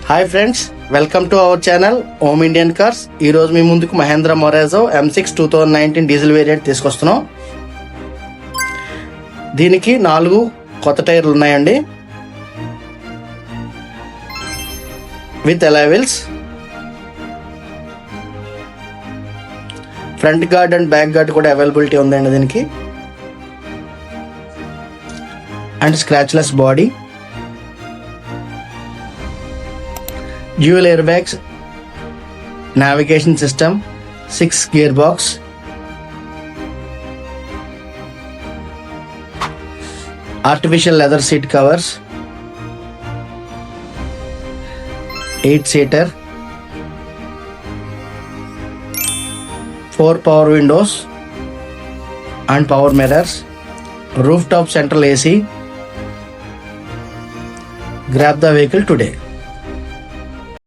Hi friends, welcome to our channel ohm Indian cars. ఈరోజు మీ ముందుకు Mahindra మొరాజో M6 2019 diesel variant తీసుకొస్తున్నాం. దీనికి 4 కొత్త టైర్లు ఉన్నాయండి, with alloy wheels. Front guard and back guard కూడా అవైలబిలిటీ ఉందండి దీనికి. And scratchless body, dual air bags, navigation system, 6 gear box, artificial leather seat covers, 8-seater, 4 power windows and power mirrors, rooftop central AC. Grab the vehicle today.